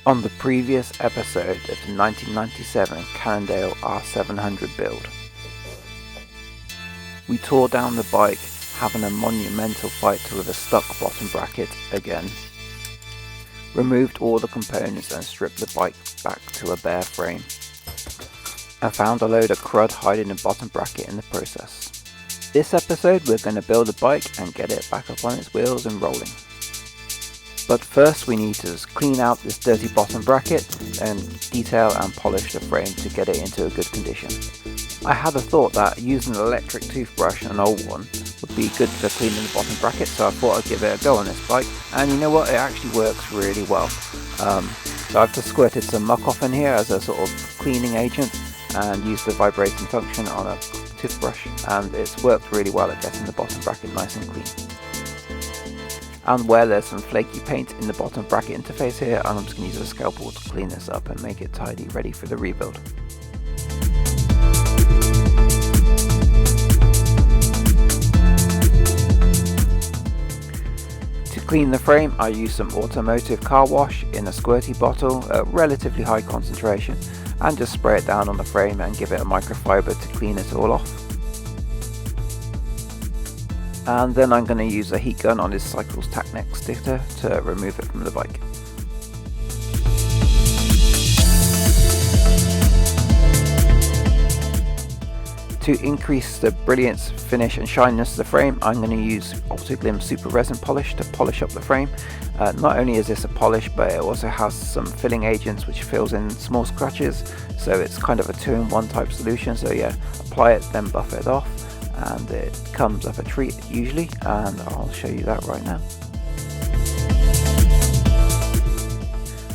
On the previous episode of the 1997 Cannondale R700 build, we tore down the bike, having a monumental fight with a stuck bottom bracket again, removed all the components and stripped the bike back to a bare frame, and found a load of crud hiding the bottom bracket in the process. This episode we're going to build a bike and get it back up on its wheels and rolling. But first we need to clean out this dirty bottom bracket and detail and polish the frame to get it into a good condition. I had a thought that using an electric toothbrush, an old one, would be good for cleaning the bottom bracket, so I thought I'd give it a go on this bike, and you know what, it actually works really well. So I've just squirted some muck off in here as a sort of cleaning agent and used the vibrating function on a toothbrush, and it's worked really well at getting the bottom bracket nice and clean. And where there's some flaky paint in the bottom bracket interface here, I'm just going to use a scalpel to clean this up and make it tidy, ready for the rebuild. To clean the frame, I use some automotive car wash in a squirty bottle at relatively high concentration, and just spray it down on the frame and give it a microfiber to clean it all off. And then I'm going to use a heat gun on this Cycles Tacnex sticker to remove it from the bike. To increase the brilliance, finish and shininess of the frame, I'm going to use Autoglim Super Resin Polish to polish up the frame. Not only is this a polish, but it also has some filling agents which fills in small scratches, so it's kind of a 2-in-1 type solution. So yeah, apply it, then buff it off, and it comes up a treat usually, and I'll show you that right now.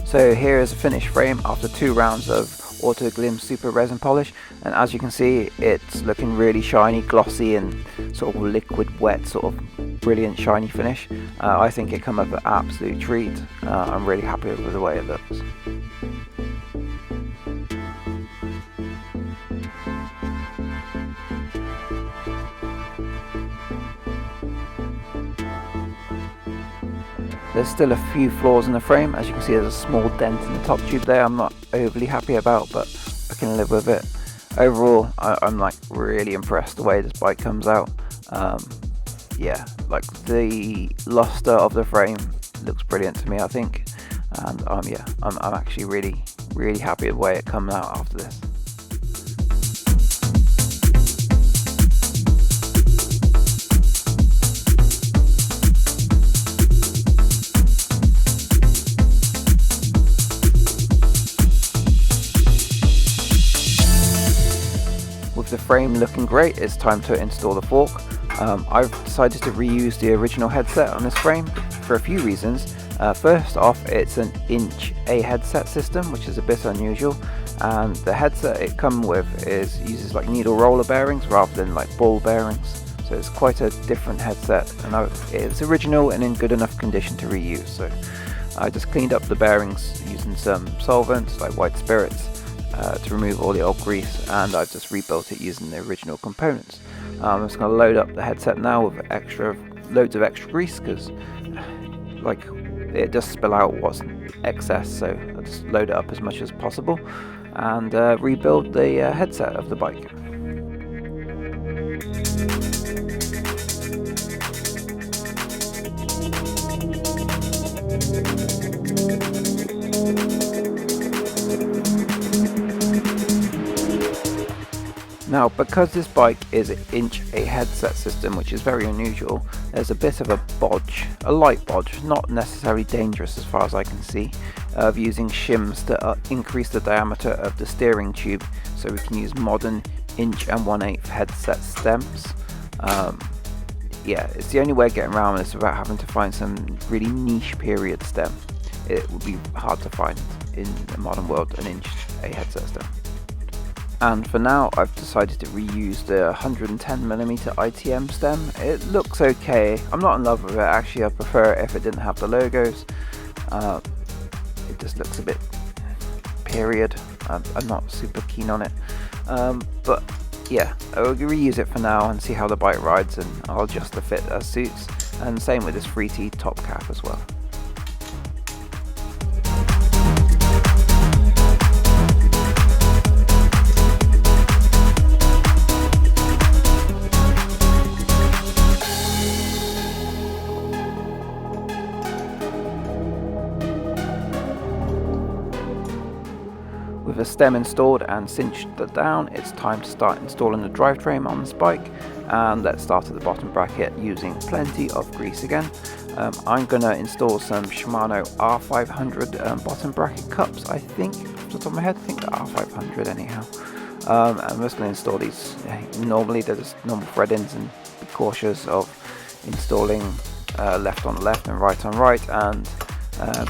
So here is a finished frame after 2 rounds of Autoglim Super Resin Polish, and as you can see, it's looking really shiny, glossy and sort of liquid wet, sort of brilliant shiny finish. I think it came up an absolute treat. I'm really happy with the way it looks. There's still a few flaws in the frame. As you can see, there's a small dent in the top tube there I'm not overly happy about, but I can live with it. Overall, I'm like really impressed the way this bike comes out. Yeah, like the luster of the frame looks brilliant to me, I think, and yeah, I'm actually really happy with the way it comes out after this. With the frame looking great, it's time to install the fork. I've decided to reuse the original headset on this frame for a few reasons. First off, it's an inch A headset system, which is a bit unusual, and the headset it comes with uses like needle roller bearings rather than like ball bearings, so it's quite a different headset, and it's original and in good enough condition to reuse. So I just cleaned up the bearings using some solvents like white spirits to remove all the old grease, and I've just rebuilt it using the original components. I'm just going to load up the headset now with loads of extra grease, because like it does spill out what's excess, so I'll just load it up as much as possible and rebuild the headset of the bike. Now, because this bike is an inch A headset system, which is very unusual, there's a bit of a bodge, a light bodge, not necessarily dangerous as far as I can see, of using shims to increase the diameter of the steering tube, so we can use modern inch and 1/8 headset stems. Yeah, it's the only way of getting around this without having to find some really niche period stem. It would be hard to find in the modern world an inch A headset stem. And for now, I've decided to reuse the 110mm ITM stem. It looks okay. I'm not in love with it, actually. I prefer it if it didn't have the logos. It just looks a bit period. I'm not super keen on it. But yeah, I'll reuse it for now and see how the bike rides, and I'll adjust the fit as suits. And same with this 3T top cap as well. the stem installed and cinched down, it's time to start installing the drivetrain on this bike. And let's start at the bottom bracket using plenty of grease again. I'm going to install some Shimano R500 bottom bracket cups, I think, off the top of my head. I think the R500 anyhow. I'm just going to install these. Normally they're just normal thread ins, and be cautious of installing left on left and right on right, and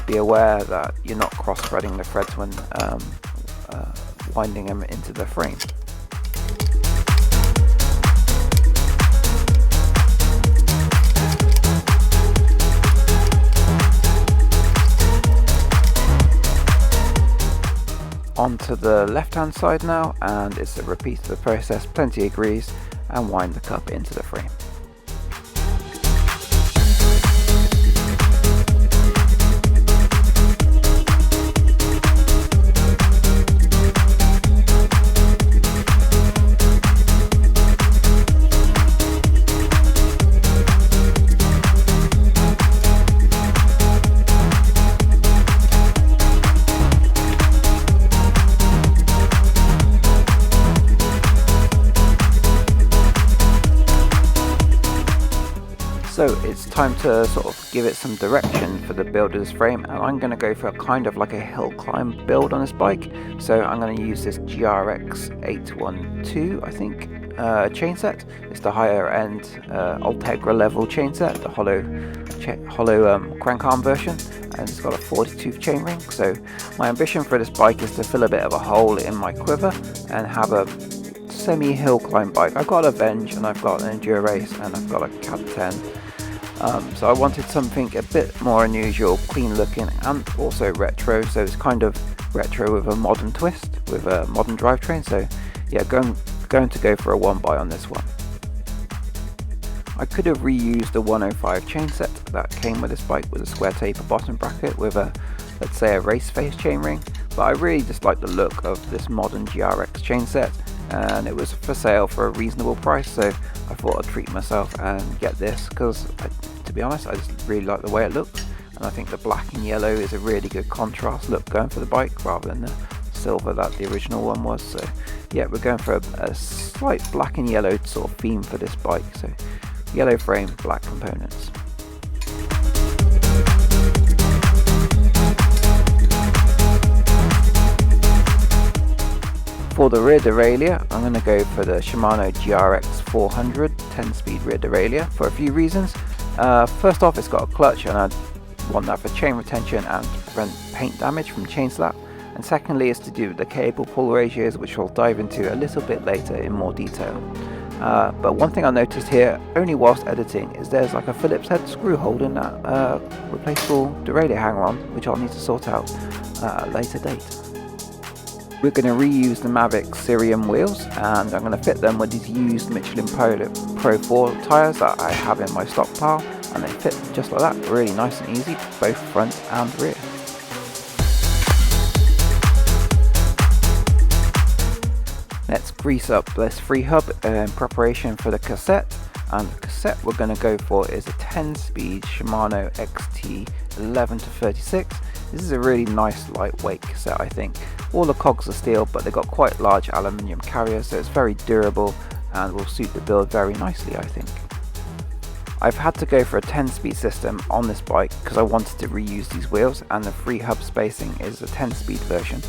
be aware that you're not cross-threading the threads when winding them into the frame. Onto the left hand side now, and it's a repeat of the process, plenty of grease, and wind the cup into the frame. So it's time to sort of give it some direction for the build of this frame, and I'm going to go for a kind of like a hill climb build on this bike. So I'm going to use this GRX 812, I think, chainset. It's the higher end Ultegra level chainset, the hollow crank arm version, and it's got a 40-tooth chainring. So my ambition for this bike is to fill a bit of a hole in my quiver and have a semi-hill climb bike. I've got a Venge, and I've got an Enduro Race, and I've got a Cat 10. So I wanted something a bit more unusual, clean looking, and also retro. So it's kind of retro with a modern twist, with a modern drivetrain. So yeah, going to go for a one by on this one. I could have reused the 105 chainset that came with this bike, with a square taper bottom bracket with a, let's say, a race face chainring, but I really just like the look of this modern GRX chainset, and it was for sale for a reasonable price, so I thought I'd treat myself and get this, because to be honest, I just really like the way it looks, and I think the black and yellow is a really good contrast look going for the bike, rather than the silver that the original one was. So yeah, we're going for a slight black and yellow sort of theme for this bike, so yellow frame, black components. For the rear derailleur, I'm going to go for the Shimano GRX 400 10-speed rear derailleur for a few reasons. First off, it's got a clutch, and I want that for chain retention and to prevent paint damage from chain slap. And secondly, it's to do with the cable pull ratios, which we'll dive into a little bit later in more detail. But one thing I noticed here, only whilst editing, is there's like a Phillips head screw holding that replaceable derailleur hanger on, which I'll need to sort out at a later date. We're going to reuse the Mavic Cerium wheels, and I'm going to fit them with these used Michelin Pro 4 tyres that I have in my stockpile, and they fit just like that, really nice and easy, both front and rear. Let's grease up this free hub in preparation for the cassette, and the cassette we're going to go for is a 10-speed Shimano XT 11-36. This is a really nice lightweight cassette, I think. All the cogs are steel, but they've got quite large aluminium carriers, so it's very durable and will suit the build very nicely, I think. I've had to go for a 10-speed system on this bike because I wanted to reuse these wheels, and the free hub spacing is a 10-speed version.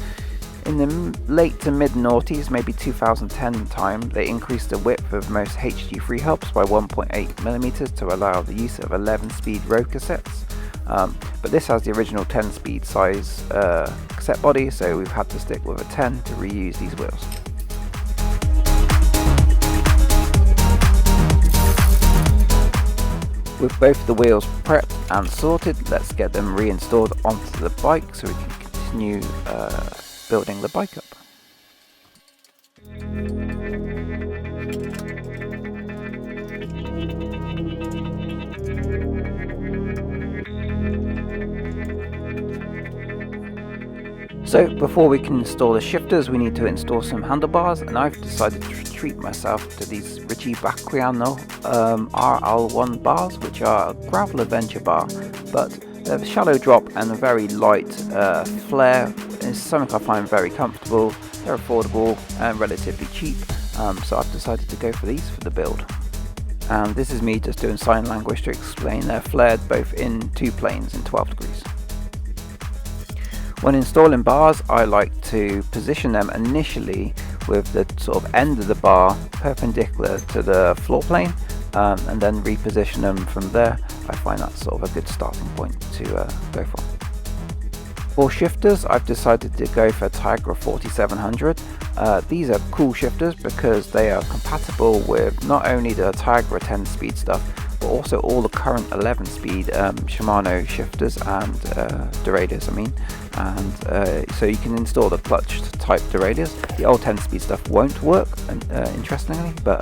In the late to mid noughties, maybe 2010 time, they increased the width of most HG free hubs by 1.8mm to allow the use of 11-speed road cassettes. But this has the original 10-speed size cassette body, so we've had to stick with a 10 to reuse these wheels. With both the wheels prepped and sorted, let's get them reinstalled onto the bike so we can continue building the bike up. So before we can install the shifters, we need to install some handlebars, and I've decided to treat myself to these Ricci Bacquiano RL1 bars, which are a gravel adventure bar, but they have a shallow drop and a very light flare It's something I find very comfortable, they're affordable and relatively cheap, so I've decided to go for these for the build. And this is me just doing sign language to explain they're flared both in two planes in 12 degrees. When installing bars, I like to position them initially with the sort of end of the bar perpendicular to the floor plane, and then reposition them from there. I find that's sort of a good starting point to go from. For shifters, I've decided to go for Tigra 4700. These are cool shifters because they are compatible with not only the Tigra 10-speed stuff, but also all the current 11-speed Shimano shifters and derailleurs, and so you can install the clutched type derailleurs. The old 10-speed stuff won't work, interestingly, but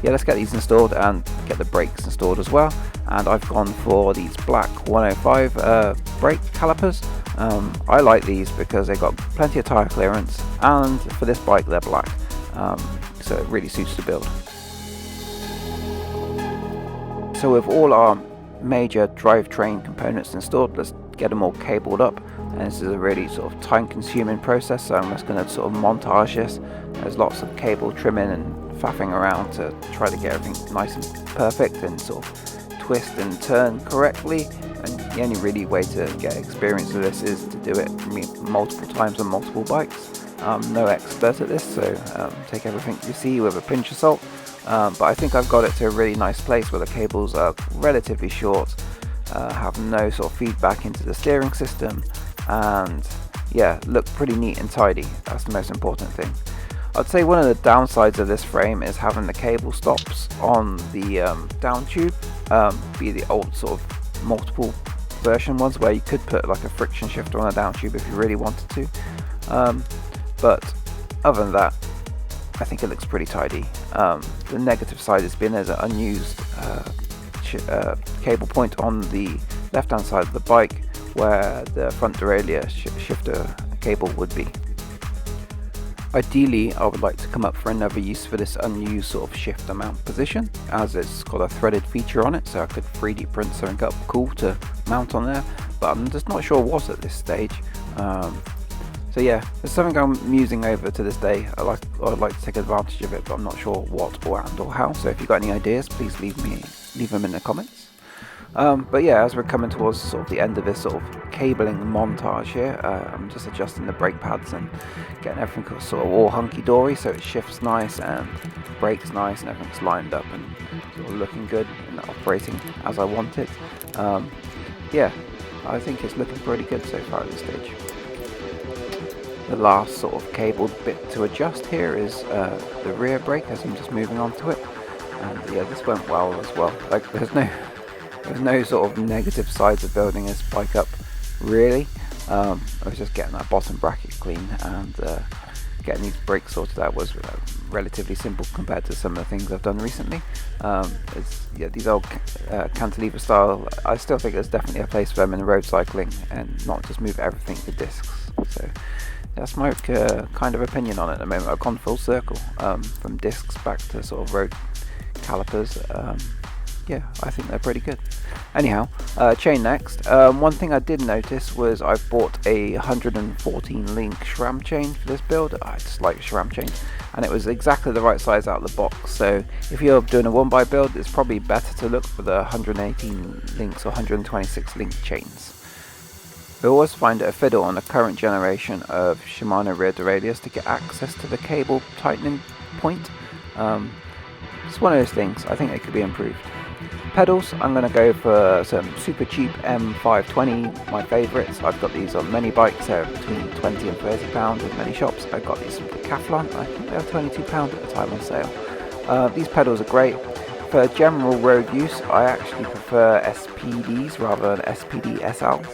yeah, let's get these installed and get the brakes installed as well. And I've gone for these black 105 brake calipers. I like these because they've got plenty of tyre clearance, and for this bike they're black, so it really suits the build. So with all our major drivetrain components installed, let's get them all cabled up. And this is a really sort of time consuming process, so I'm just going to sort of montage this. There's lots of cable trimming and faffing around to try to get everything nice and perfect and sort of twist and turn correctly. And the only really way to get experience with this is to do it multiple times on multiple bikes. I'm no expert at this, so take everything you see with a pinch of salt. But I think I've got it to a really nice place where the cables are relatively short, have no sort of feedback into the steering system, and yeah, look pretty neat and tidy. That's the most important thing. I'd say one of the downsides of this frame is having the cable stops on the down tube, be the old sort of multiple version ones where you could put like a friction shifter on a down tube if you really wanted to, but other than that, I think it looks pretty tidy. The negative side has been there's an unused cable point on the left hand side of the bike where the front derailleur shifter cable would be. Ideally, I would like to come up for another use for this unused sort of shifter mount position, as it's got a threaded feature on it, so I could 3D print something up cool to mount on there, but I'm just not sure what at this stage. So yeah, it's something I'm musing over to this day. I'd like to take advantage of it, but I'm not sure what or and or how. So if you've got any ideas, please leave them in the comments. But yeah, as we're coming towards sort of the end of this sort of cabling montage here, I'm just adjusting the brake pads and getting everything sort of all hunky-dory so it shifts nice and brakes nice and everything's lined up and sort of looking good and operating as I want it. Yeah, I think it's looking pretty good so far at this stage. The last sort of cabled bit to adjust here is the rear brake as I'm just moving on to it. And yeah, this went well as well. Like there's no sort of negative sides of building this bike up, really. I was just getting that bottom bracket clean, and getting these brakes sorted out was relatively simple compared to some of the things I've done recently. Yeah, these old cantilever style, I still think there's definitely a place for them in road cycling and not just move everything to discs. So that's my kind of opinion on it at the moment. I've gone full circle from discs back to sort of road calipers. Yeah, I think they're pretty good. Anyhow, chain next. One thing I did notice was I've bought a 114 link SRAM chain for this build. I just like SRAM chains, and it was exactly the right size out of the box. So if you're doing a 1x build, it's probably better to look for the 118 links or 126 link chains. I always find it a fiddle on the current generation of Shimano rear derailleurs to get access to the cable tightening point. It's one of those things. I think it could be improved. Pedals, I'm going to go for some super cheap M520, my favourites. I've got these on many bikes, they're between 20 and 30 pounds at many shops. I've got these from Decathlon, I think they're 22 pounds at the time on sale. These pedals are great. For general road use, I actually prefer SPDs rather than SPD SLs.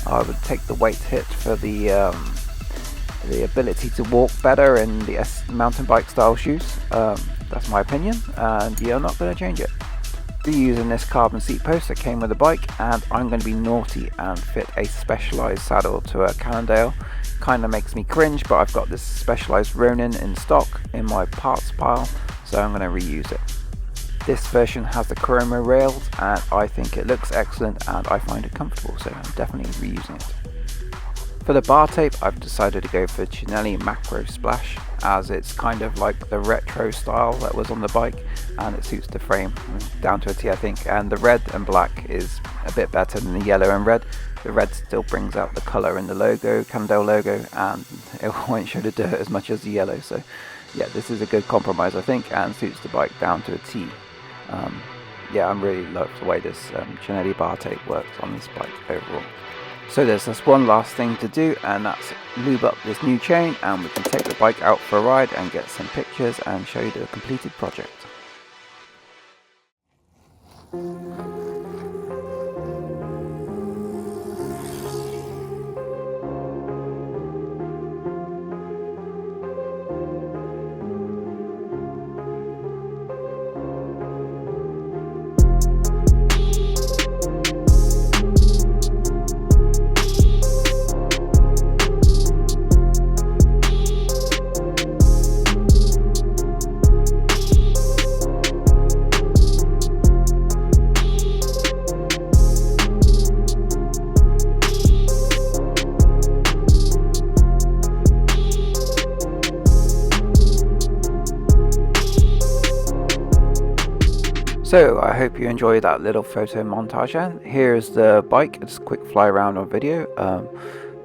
I would take the weight hit for the ability to walk better in the mountain bike style shoes. That's my opinion, and you're not going to change it. Using this carbon seat post that came with the bike, and I'm going to be naughty and fit a specialised saddle to a Cannondale. Kind of makes me cringe, but I've got this specialised Ronin in stock in my parts pile, so I'm going to reuse it. This version has the chroma rails, and I think it looks excellent and I find it comfortable, so I'm definitely reusing it. For the bar tape, I've decided to go for Cannondale Macro Splash, as it's kind of like the retro style that was on the bike, and it suits the frame down to a T, I think. And the red and black is a bit better than the yellow and red. The red still brings out the colour in the logo, Cannondale logo, and it won't show the dirt as much as the yellow. So yeah, this is a good compromise, I think, and suits the bike down to a T. Yeah, I really love the way this Cannondale bar tape works on this bike overall. So there's just one last thing to do, and that's lube up this new chain, and we can take the bike out for a ride and get some pictures and show you the completed project. So I hope you enjoyed that little photo montage, and here's the bike. It's a quick fly around on video,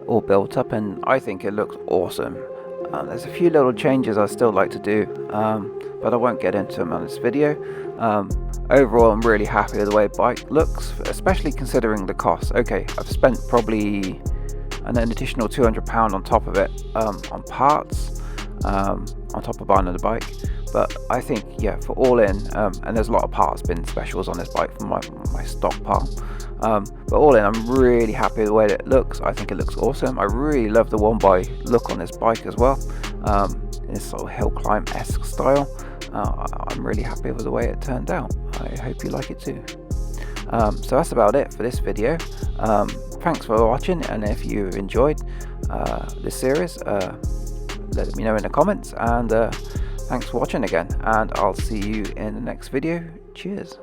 all built up, and I think it looks awesome. There's a few little changes I still like to do, but I won't get into them on this video. Overall, I'm really happy with the way the bike looks, especially considering the cost. Okay, I've spent probably an additional £200 on top of it on parts, on top of buying the bike. But I think, yeah, for all in, and there's a lot of parts bin specials on this bike from my stockpile. But all in, I'm really happy with the way that it looks. I think it looks awesome. I really love the one by look on this bike as well. In this sort of hill climb-esque style. I'm really happy with the way it turned out. I hope you like it too. So that's about it for this video. Thanks for watching, and if you've enjoyed this series, let me know in the comments, and thanks for watching again, and I'll see you in the next video. Cheers.